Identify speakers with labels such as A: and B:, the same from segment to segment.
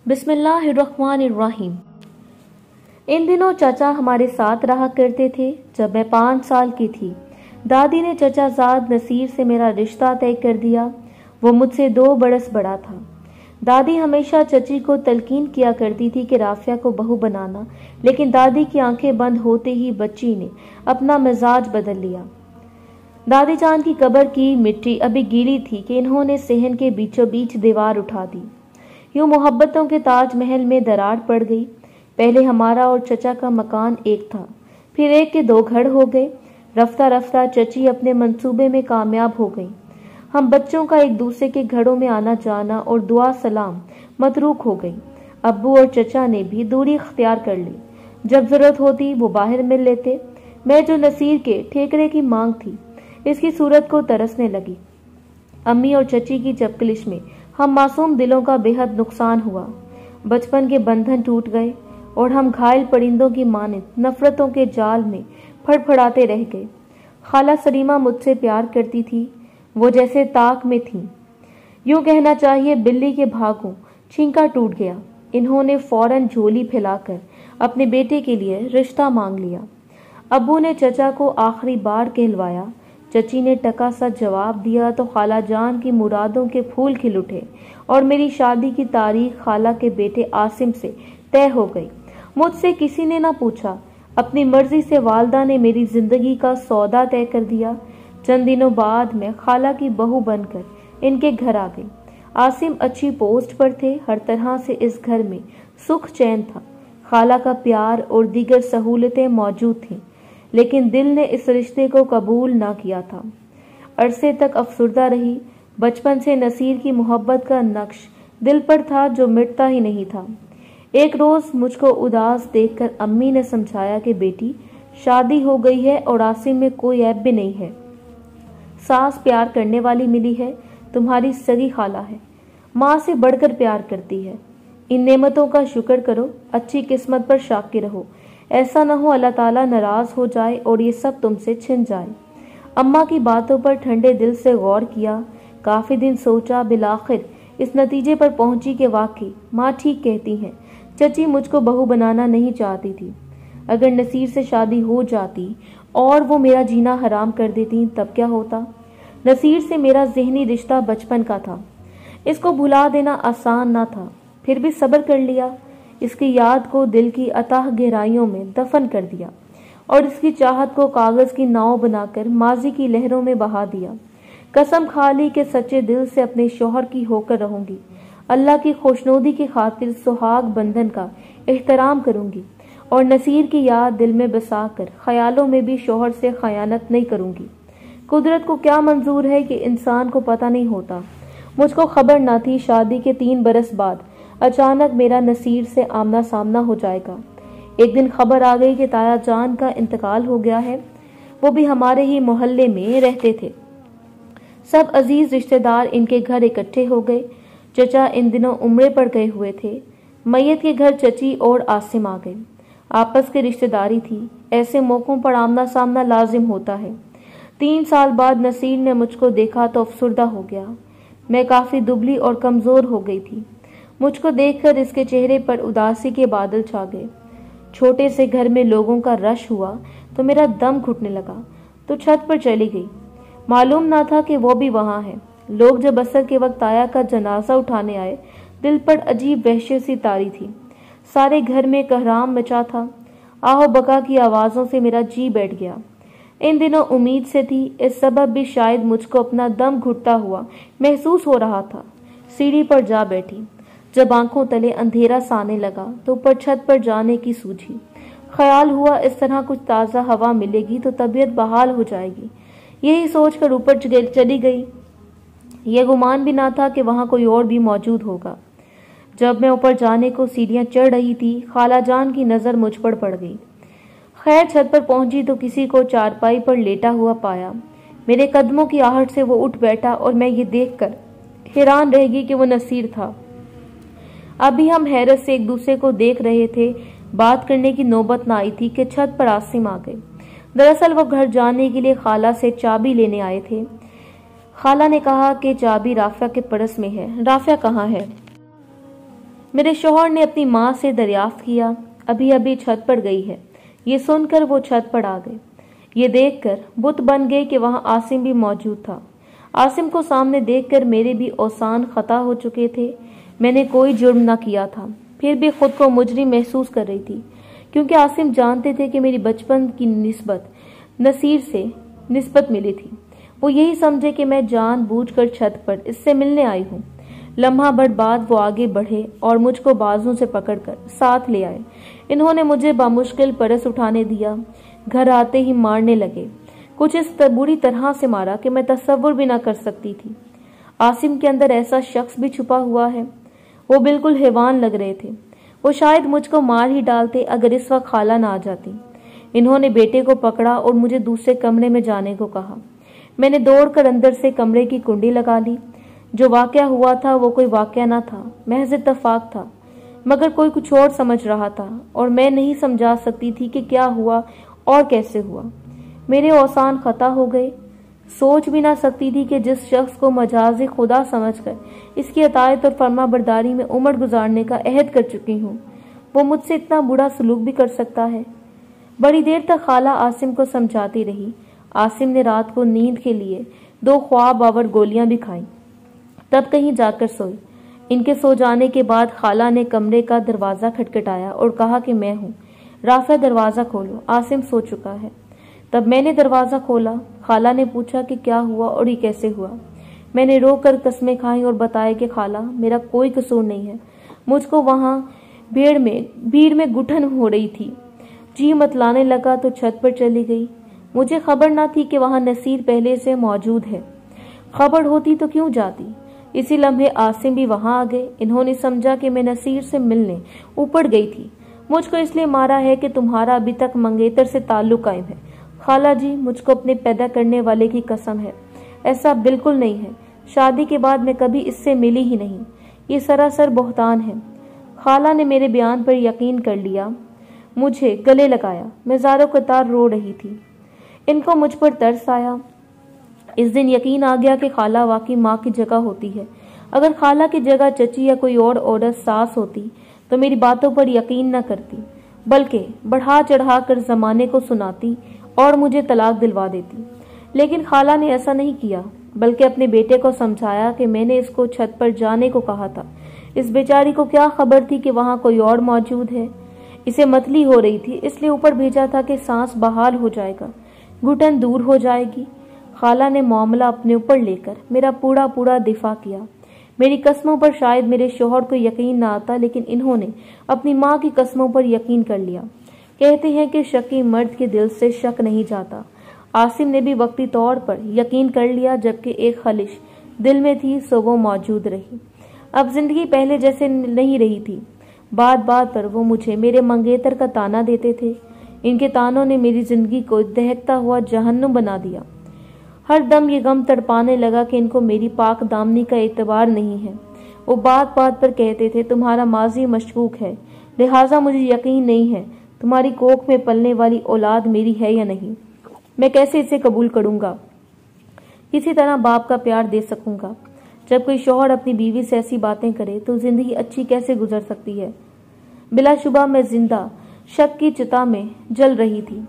A: बिस्मिल्लाहिर्रहमानिर्रहीम। इन दिनों चचा हमारे साथ रहा करते थे। जब मैं 5 साल की थी, दादी ने चचाजाद नसीर से मेरा रिश्ता तय कर दिया। वो मुझसे 2 बरस बड़ा था। दादी हमेशा चची को तलकीन किया करती थी कि राफिया को बहू बनाना, लेकिन दादी की आंखें बंद होते ही बच्ची ने अपना मिजाज बदल लिया। दादी जान की कब्र की मिट्टी अभी गीली थी कि इन्होंने सहन के बीचों बीच दीवार उठा दी। यूं मोहब्बतों के ताजमहल में दरार पड़ गई। पहले हमारा और चचा का मकान एक था, फिर एक के 2 घर हो गए। रफ्ता रफ्ता चची अपने मंसूबे में कामयाब हो गई। हम बच्चों का एक दूसरे के घरों में आना जाना और दुआ सलाम मतरूक हो गई। अब्बू और चचा ने भी दूरी इख्तियार कर ली। जब जरूरत होती वो बाहर मिल लेते। मैं जो नसीर के ठेकरे की मांग थी, इसकी सूरत को तरसने लगी। अम्मी और चची की चपकलिश में हम मासूम दिलों का बेहद नुकसान हुआ। बचपन के बंधन टूट गए और हम घायल परिंदों की मानित नफरतों के जाल में फड़फड़ाते रह गए। खाला सलीमा मुझसे प्यार करती थी, वो जैसे ताक में थी। यूं कहना चाहिए बिल्ली के भागों छींका टूट गया। इन्होंने फौरन झोली फैलाकर अपने बेटे के लिए रिश्ता मांग लिया। अब्बू ने चचा को आखिरी बार कहलवाया। चची ने टका सा जवाब दिया तो खाला जान की मुरादों के फूल खिल उठे और मेरी शादी की तारीख खाला के बेटे आसिम से तय हो गई। मुझसे किसी ने ना पूछा, अपनी मर्जी से वालदा ने मेरी जिंदगी का सौदा तय कर दिया। चंद दिनों बाद मैं खाला की बहू बनकर इनके घर आ गई। आसिम अच्छी पोस्ट पर थे। हर तरह से इस घर में सुख चैन था। खाला का प्यार और दीगर सहूलतें मौजूद थीं, लेकिन दिल ने इस रिश्ते को कबूल ना किया था। अरसे तक अफसुर्दा रही। बचपन से नसीर की मोहब्बत का नक्श दिल पर था जो मिटता ही नहीं था। एक रोज मुझको उदास देखकर अम्मी ने समझाया कि बेटी, शादी हो गई है और आसिम में कोई ऐब भी नहीं है। सास प्यार करने वाली मिली है, तुम्हारी सगी खाला है, माँ से बढ़कर प्यार करती है। इन नेमतों का शुक्र करो, अच्छी किस्मत पर शाकिर रहो। ऐसा न हो अल्लाह ताला नाराज हो जाए और ये सब तुमसे छिन जाए। अम्मा की बातों पर ठंडे दिल से गौर किया। काफी दिन सोचा, बिलाखिर इस नतीजे पर पहुंची कि वाकई माँ ठीक कहती हैं। चची मुझको बहू बनाना नहीं चाहती थी। अगर नसीर से शादी हो जाती और वो मेरा जीना हराम कर देती तब क्या होता। नसीर से मेरा ज़हनी रिश्ता बचपन का था। इसको भुला देना आसान ना था, फिर भी सब्र कर लिया। इसकी याद को दिल की अथाह गहराइयों में दफन कर दिया और इसकी चाहत को कागज की नाव बनाकर माजी की लहरों में बहा दिया। कसम खा ली कि सच्चे दिल से अपने शौहर की होकर रहूंगी। अल्लाह की खुशनुदी की खातिर सुहाग बंधन का एहतराम करूंगी और नसीर की याद दिल में बसाकर ख्यालों में भी शौहर से खयानत नहीं करूंगी। कुदरत को क्या मंजूर है कि इंसान को पता नहीं होता। मुझको खबर न थी शादी के 3 बरस बाद अचानक मेरा नसीर से आमना सामना हो जाएगा। एक दिन खबर आ गई कि ताया जान का इंतकाल हो गया है। वो भी हमारे ही मोहल्ले में रहते थे। सब अजीज रिश्तेदार इनके घर इकट्ठे हो गए। चचा इन दिनों उम्रे पर गए हुए थे। मैयत के घर चची और आसिम आ गए। आपस की रिश्तेदारी थी, ऐसे मौकों पर आमना सामना लाजिम होता है। 3 साल बाद नसीर ने मुझको देखा तो अफसुर्दा हो गया। मैं काफी दुबली और कमजोर हो गई थी। मुझको देखकर इसके चेहरे पर उदासी के बादल छा गए। छोटे से घर में लोगों का रश हुआ तो मेरा दम घुटने लगा, तो छत पर चली गई। मालूम ना था कि वो भी वहां है। लोग जब असर के वक्त आया का जनाजा उठाने आए, दिल पर अजीब वहशत सी तारी थी। सारे घर में कहराम मचा था। आहो बका की आवाजों से मेरा जी बैठ गया। इन दिनों उम्मीद से थी, इस सबब भी शायद मुझको अपना दम घुटता हुआ महसूस हो रहा था। सीढ़ी पर जा बैठी। जब आंखों तले अंधेरा साने लगा तो ऊपर छत पर जाने की सूझी। ख्याल हुआ इस तरह कुछ ताज़ा हवा मिलेगी तो तबीयत बहाल हो जाएगी। यही सोचकर ऊपर चली गई। यह गुमान भी ना था कि वहां कोई और भी मौजूद होगा। जब मैं ऊपर जाने को सीढ़ियां चढ़ रही थी, खाला जान की नजर मुझ पर पड़ गई। खैर छत पर पहुंची तो किसी को चारपाई पर लेटा हुआ पाया। मेरे कदमों की आहट से वो उठ बैठा और मैं ये देखकर हैरान रह गई कि वो नसीर था। अभी हम हैरत से एक दूसरे को देख रहे थे। बात करने की नौबत न आई थी कि छत पर आसिम आ गए। दरअसल वो घर जाने के लिए खाला से चाबी लेने आए थे। खाला ने कहा कि चाबी राफिया के पर्स में है। राफिया कहाँ है? मेरे शौहर ने अपनी माँ से दरियाफ्त किया, अभी अभी छत पर गई है। ये सुनकर वो छत पर आ गए। ये देखकर बुत बन गए कि वहां आसिम भी मौजूद था। आसिम को सामने देखकर मेरे भी औसान खता हो चुके थे। मैंने कोई जुर्म न किया था, फिर भी खुद को मुजरिम महसूस कर रही थी, क्योंकि आसिम जानते थे कि मेरी बचपन की निस्बत नसीर से निस्बत मिली थी। वो यही समझे कि मैं जानबूझकर छत पर इससे मिलने आई हूँ। लम्हा भर बाद वो आगे बढ़े और मुझको बाजू से पकड़कर साथ ले आए। इन्होंने मुझे बामुश्किल परस उठाने दिया। घर आते ही मारने लगे, कुछ इस बुरी तरह से मारा कि मैं तसव्वुर भी ना कर सकती थी। आसिम के अंदर ऐसा शख्स भी छुपा हुआ है। वो बिल्कुल हैवान लग रहे थे। वो शायद मुझको मार ही डालते अगर इस वक्त खाला ना आ जाती। इन्होंने बेटे को पकड़ा और मुझे दूसरे कमरे में जाने को कहा। मैंने दौड़कर अंदर से कमरे की कुंडी लगा ली। जो वाकया हुआ था वो कोई वाकया ना था, महज इत्तफाक था, मगर कोई कुछ और समझ रहा था और मैं नहीं समझा सकती थी कि क्या हुआ और कैसे हुआ। मेरे औसान खता हो गए। सोच भी ना सकती थी कि जिस शख्स को मजाजी खुदा समझकर इसकी अतायत और फर्मा बरदारी में उम्र गुजारने का अहद कर चुकी हूँ, वो मुझसे इतना बुरा सलूक भी कर सकता है। बड़ी देर तक खाला आसिम को समझाती रही। आसिम ने रात को नींद के लिए 2 ख्वाब आवर गोलियां भी खाईं, तब कहीं जाकर सोई। इनके सो जाने के बाद खाला ने कमरे का दरवाज़ा खटखटाया और कहा कि मैं हूँ, राफा दरवाज़ा खोलो, आसिम सो चुका है। तब मैंने दरवाज़ा खोला। खाला ने पूछा कि क्या हुआ और ये कैसे हुआ। मैंने रो कर कस्में खाई और बताया कि खाला मेरा कोई कसूर नहीं है, मुझको वहाँ भीड़ में घुटन हो रही थी, जी मतलाने लगा तो छत पर चली गई। मुझे खबर न थी कि वहाँ नसीर पहले से मौजूद है। खबर होती तो क्यों जाती। इसी लम्हे आसिम भी वहां आ गए। इन्होंने समझा कि मैं नसीर से मिलने ऊपर गई थी। मुझको इसलिए मारा है कि तुम्हारा अभी तक मंगेतर से ताल्लुक कायम है। खाला जी, मुझको अपने पैदा करने वाले की कसम है, ऐसा बिल्कुल नहीं है। शादी के बाद मैं कभी इससे मिली ही नहीं। ये सरासर बहतान है। खाला ने मेरे बयान पर यकीन कर लिया, मुझे गले लगाया। मैं ज़ारो कतार रो रही थी। इनको मुझ पर तरस आया। इस दिन यकीन आ गया कि खाला वाकई माँ की जगह होती है। अगर खाला की जगह चची या कोई और औरत सास होती तो मेरी बातों पर यकीन न करती, बल्कि बढ़ा चढ़ा कर जमाने को सुनाती और मुझे तलाक दिलवा देती। लेकिन खाला ने ऐसा नहीं किया, बल्कि अपने बेटे को समझाया कि मैंने इसको छत पर जाने को कहा था। इस बेचारी को क्या खबर थी कि वहाँ कोई और मौजूद है। इसे मतली हो रही थी, इसलिए ऊपर भेजा था कि सांस बहाल हो जाएगा, घुटन दूर हो जाएगी। खाला ने मामला अपने ऊपर लेकर मेरा पूरा दिफा किया। मेरी कस्मों पर शायद मेरे शौहर को यकीन न आता, लेकिन इन्होंने अपनी माँ की कस्मों पर यकीन कर लिया। कहते हैं कि शकी मर्द के दिल से शक नहीं जाता। आसिम ने भी वक्ती तौर पर यकीन कर लिया, जबकि एक खलिश दिल में थी सो वो मौजूद रही। अब जिंदगी पहले जैसे नहीं रही थी। बात बात पर वो मुझे मेरे मंगेतर का ताना देते थे। इनके तानों ने मेरी जिंदगी को दहकता हुआ जहन्नुम बना दिया। हर दम ये गम तड़पाने लगा कि इनको मेरी पाक दामनी का एतबार नहीं है। वो बात बात पर कहते थे, तुम्हारा माजी मशकूक है, लिहाजा मुझे यकीन नहीं है तुम्हारी कोख में पलने वाली औलाद मेरी है या नहीं। मैं कैसे इसे कबूल करूंगा, किसी तरह बाप का प्यार दे सकूंगा। जब कोई शौहर अपनी बीवी से ऐसी बातें करे तो जिंदगी अच्छी कैसे गुजर सकती है। बिलाशुबा मैं जिंदा शक की चिता में जल रही थी।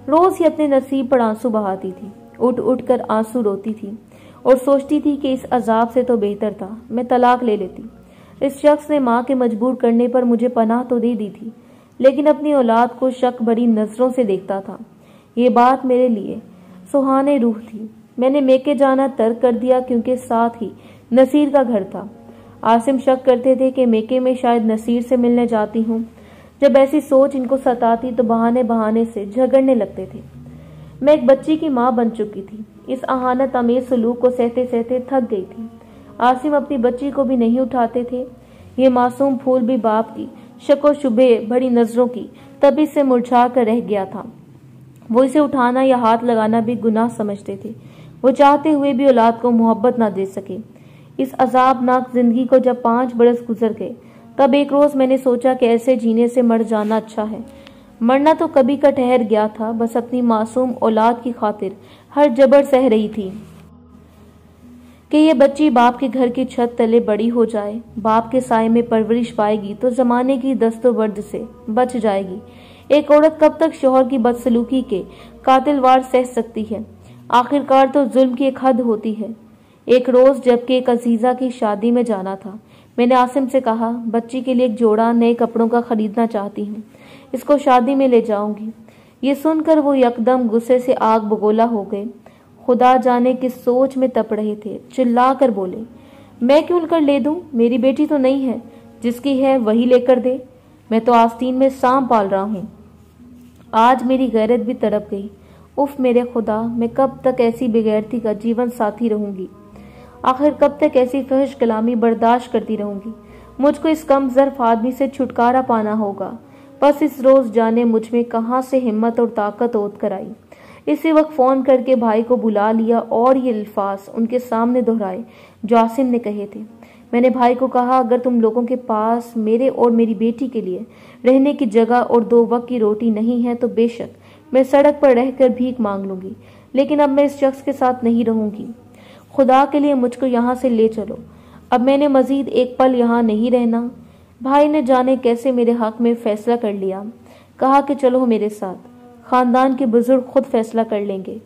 A: रोज ही अपने नसीब पर आंसू बहाती थी, उठ उठ कर आंसू रोती थी और सोचती थी कि इस अजाब से तो बेहतर था मैं तलाक ले लेती। इस शख्स ने माँ के मजबूर करने पर मुझे पनाह तो दे दी थी, लेकिन अपनी औलाद को शक भरी नजरों से देखता था। ये बात मेरे लिए सुहाने रूह थी। मैंने मेके जाना तर्क कर दिया, क्योंकि साथ ही नसीर का घर था। आसिम शक करते थे कि मेके में शायद नसीर से मिलने जाती हूँ। जब ऐसी सोच इनको सताती तो बहाने बहाने से झगड़ने लगते थे। मैं एक बच्ची की माँ बन चुकी थी। इस अहानत अमीर सलूक को सहते सहते थक गई थी। आसिम अपनी बच्ची को भी नहीं उठाते थे। ये मासूम फूल भी बाप की शको शुबे बड़ी नजरों की तभी से मुरझा कर रह गया था। वो इसे उठाना या हाथ लगाना भी गुनाह समझते थे। वो चाहते हुए भी औलाद को मोहब्बत ना दे सके। इस अजाबनाक जिंदगी को जब 5 बरस गुजर गए, तब एक रोज मैंने सोचा कि ऐसे जीने से मर जाना अच्छा है। मरना तो कभी का ठहर गया था, बस अपनी मासूम औलाद की खातिर हर जबर सह रही थी। کہ یہ بچی باپ کے گھر کی چھت تلے بڑی ہو جائے، باپ کے سائے میں پرورش پائے گی تو زمانے کی دست و برد سے بچ جائے گی۔ ایک عورت کب تک شوہر کی بدسلوکی کے قاتل وار سہ سکتی ہے؟ آخر کار تو ظلم کی ایک حد ہوتی ہے۔ ایک روز جبکہ ایک عزیزہ کی شادی میں جانا تھا، میں نے عاصم سے کہا، بچی کے لیے ایک جوڑا نئے کپڑوں کا خریدنا چاہتی ہوں، اس کو شادی میں لے جاؤں گی۔ یہ سن کر وہ یکدم غصے سے آگ بگولا ہو گئے، خدا جانے کس سوچ میں تپ رہے تھے، چلا کر بولے، میں کیوں کر لے دوں؟ میری بیٹی تو نہیں ہے، جس کی ہے وہی لے کر دے، میں تو آستین میں سانپ پال رہا ہوں۔ آج میری غیرت بھی تڑپ گئی۔ اف میرے خدا، میں کب تک ایسی بغیرتی کا جیون ساتھی رہوں گی؟ آخر کب تک ایسی فحش کلامی برداشت کرتی رہوں گی؟ مجھ کو اس کم ظرف آدمی سے چھٹکارا پانا ہوگا۔ بس اس روز جانے مجھ میں کہاں سے ہمت اور طاقت اوت کر آئی۔ اسی وقت فون کر کے بھائی کو بلا لیا اور یہ الفاظ ان کے سامنے دہرائے جو عاصم نے کہے تھے۔ میں نے بھائی کو کہا، اگر تم لوگوں کے پاس میرے اور میری بیٹی کے لیے رہنے کی جگہ اور 2 وقت کی روٹی نہیں ہے تو بے شک میں سڑک پر رہ کر بھیک مانگ لوں گی، لیکن اب میں اس شخص کے ساتھ نہیں رہوں گی۔ خدا کے لیے مجھ کو یہاں سے لے چلو، اب میں نے مزید ایک پل یہاں نہیں رہنا۔ بھائی نے جانے کیسے میرے حق میں فیصلہ کر لیا، کہا کہ چلو میرے ساتھ، خاندان کے بزرگ خود فیصلہ کر لیں گے۔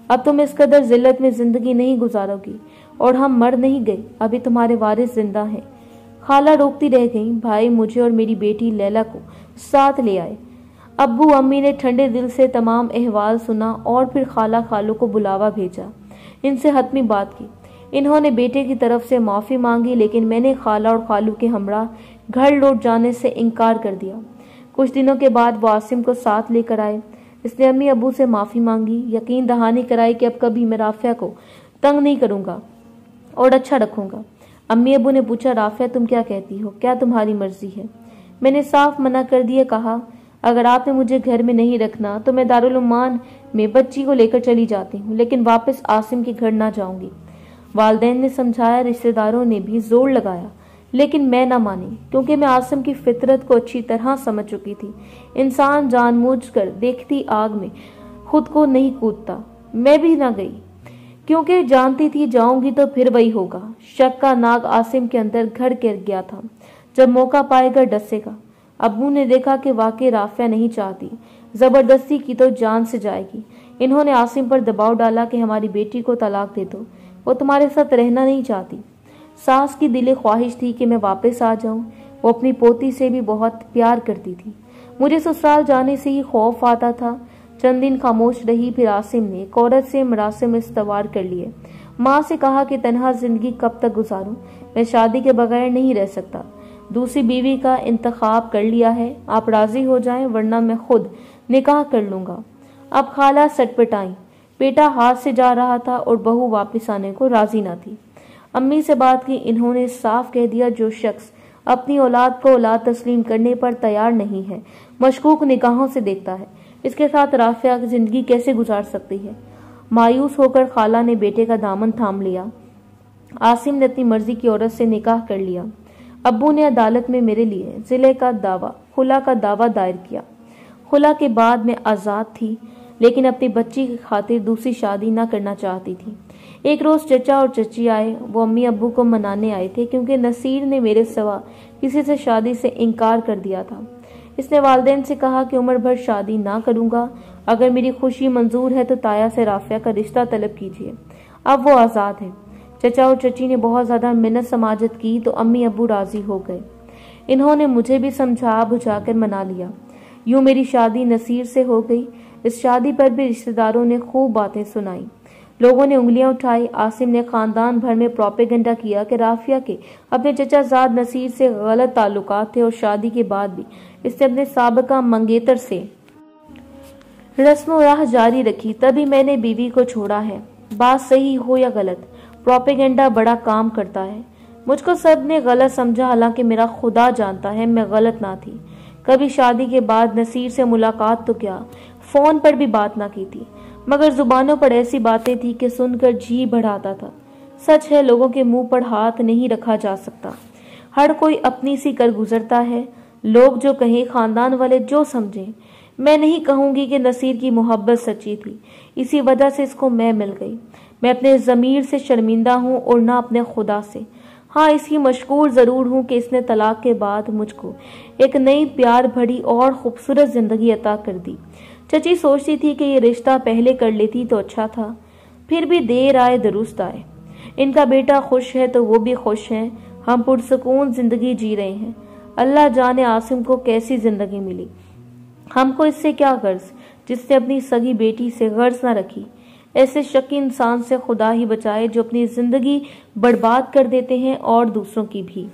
A: اب تم اس قدر ذلت میں زندگی نہیں گزارو گی، اور ہم مر نہیں گئے، ابھی تمہارے وارث زندہ ہیں۔ خالہ روکتی رہ گئیں۔ بھائی مجھے اور میری بیٹی لیلا کو ساتھ لے آئے۔ ابو امی نے ٹھنڈے دل سے تمام احوال سنا اور پھر خالہ خالو کو بلاوا بھیجا، ان سے حتمی بات کی۔ انہوں نے بیٹے کی طرف سے معافی مانگی، لیکن میں نے خالہ اور خالو کے ہمراہ گھر لوٹ جانے سے انکار کر دیا۔ کچھ دنوں کے بعد وہ عاصم کو ساتھ لے کر آئے۔ اس نے امی ابو سے معافی مانگی، یقین دہانی کرائی کہ اب کبھی میں رافعہ کو تنگ نہیں کروں گا اور اچھا رکھوں گا۔ امی ابو نے پوچھا، رافعہ تم کیا کہتی ہو، کیا تمہاری مرضی ہے؟ میں نے صاف منع کر دیا، کہا اگر آپ نے مجھے گھر میں نہیں رکھنا تو میں دارالعمان میں بچی کو لے کر چلی جاتی ہوں، لیکن واپس عاصم کے گھر نہ جاؤں گی۔ والدین نے سمجھایا، رشتہ داروں نے بھی زور لگایا، لیکن میں نہ مانی، کیونکہ میں عاصم کی فطرت کو اچھی طرح سمجھ چکی تھی۔ انسان جان بوجھ کر دیکھتی آگ میں خود کو نہیں کودتا۔ میں بھی نہ گئی، کیونکہ جانتی تھی جاؤں گی تو پھر وہی ہوگا۔ شک کا ناگ عاصم کے اندر گھر گر گیا تھا، جب موقع پائے گا ڈسے گا۔ ابو نے دیکھا کہ واقعی رافعہ نہیں چاہتی، زبردستی کی تو جان سے جائے گی۔ انہوں نے عاصم پر دباؤ ڈالا کہ ہماری بیٹی کو طلاق دے دو، وہ تمہارے ساتھ رہنا نہیں چاہتی۔ ساس کی دلی خواہش تھی کہ میں واپس آ جاؤں، وہ اپنی پوتی سے بھی بہت پیار کرتی تھی۔ مجھے سسرال جانے سے ہی خوف آتا تھا۔ چند دن خاموش رہی، پھر عاصم نے ایک عورت سے مراسم استوار کر لیے۔ ماں سے کہا کہ تنہا زندگی کب تک گزاروں، میں شادی کے بغیر نہیں رہ سکتا، دوسری بیوی کا انتخاب کر لیا ہے، آپ راضی ہو جائیں ورنہ میں خود نکاح کر لوں گا۔ اب خالہ سٹ پٹائیں، بیٹا ہاتھ سے جا رہا تھا اور بہو واپس آنے کو راضی نہ تھی۔ امی سے بات کی، انہوں نے صاف کہہ دیا جو شخص اپنی اولاد کو اولاد تسلیم کرنے پر تیار نہیں ہے، مشکوک نگاہوں سے دیکھتا ہے، اس کے ساتھ رافعہ زندگی کیسے گزار سکتی ہے؟ مایوس ہو کر خالہ نے بیٹے کا دامن تھام لیا۔ عاصم نے اپنی مرضی کی عورت سے نکاح کر لیا۔ ابو نے عدالت میں میرے لیے خلا کا دعویٰ دائر کیا۔ خلا کے بعد میں آزاد تھی، لیکن اپنی بچی کی خاطر دوسری شادی نہ کرنا چاہتی تھی۔ ایک روز چچا اور چچی آئے، وہ امی ابو کو منانے آئے تھے کیونکہ نصیر نے میرے سوا کسی سے شادی سے انکار کر دیا تھا۔ اس نے والدین سے کہا کہ عمر بھر شادی نہ کروں گا، اگر میری خوشی منظور ہے تو تایا سے رافعہ کا رشتہ طلب کیجیے، اب وہ آزاد ہے۔ چچا اور چچی نے بہت زیادہ منت سماجت کی تو امی ابو راضی ہو گئے۔ انہوں نے مجھے بھی سمجھا بجھا کر منا لیا۔ یوں میری شادی نصیر سے ہو گئی۔ اس شادی پر بھی رشتہ داروں نے خوب باتیں سنائی، لوگوں نے انگلیاں اٹھائی۔ عاصم نے خاندان بھر میں پروپیگنڈا کیا کہ رافعہ کے اپنے چچا زاد نصیر سے غلط تعلقات تھے اور شادی کے بعد بھی اس نے اپنے سابقہ منگیتر سے رسم و راہ جاری رکھی، تبھی میں نے بیوی کو چھوڑا ہے۔ بات صحیح ہو یا غلط، پروپیگنڈا بڑا کام کرتا ہے۔ مجھ کو سب نے غلط سمجھا، حالانکہ میرا خدا جانتا ہے میں غلط نہ تھی۔ کبھی شادی کے بعد نصیر سے ملاقات تو کیا، فون پر بھی بات نہ کی تھی، مگر زبانوں پر ایسی باتیں تھی کہ سن کر جی بڑھاتا تھا۔ سچ ہے، لوگوں کے منہ پر ہاتھ نہیں رکھا جا سکتا، ہر کوئی اپنی سی کر گزرتا ہے، لوگ جو کہیں، خاندان والے جو سمجھیں۔ میں نہیں کہوں گی کہ نصیر کی محبت سچی تھی، اسی وجہ سے اس کو میں مل گئی۔ میں اپنے ضمیر سے شرمندہ ہوں اور نہ اپنے خدا سے۔ ہاں، اس کی مشکور ضرور ہوں کہ اس نے طلاق کے بعد مجھ کو ایک نئی پیار بھری اور خوبصورت زندگی عطا کر دی۔ چچی سوچتی تھی کہ یہ رشتہ پہلے کر لیتی تو اچھا تھا، پھر بھی دیر آئے درست آئے۔ ان کا بیٹا خوش ہے تو وہ بھی خوش ہیں، ہم پرسکون زندگی جی رہے ہیں۔ اللہ جانے عاصم کو کیسی زندگی ملی، ہم کو اس سے کیا غرض جس نے اپنی سگی بیٹی سے غرض نہ رکھی۔ ایسے شکی انسان سے خدا ہی بچائے جو اپنی زندگی برباد کر دیتے ہیں اور دوسروں کی بھی۔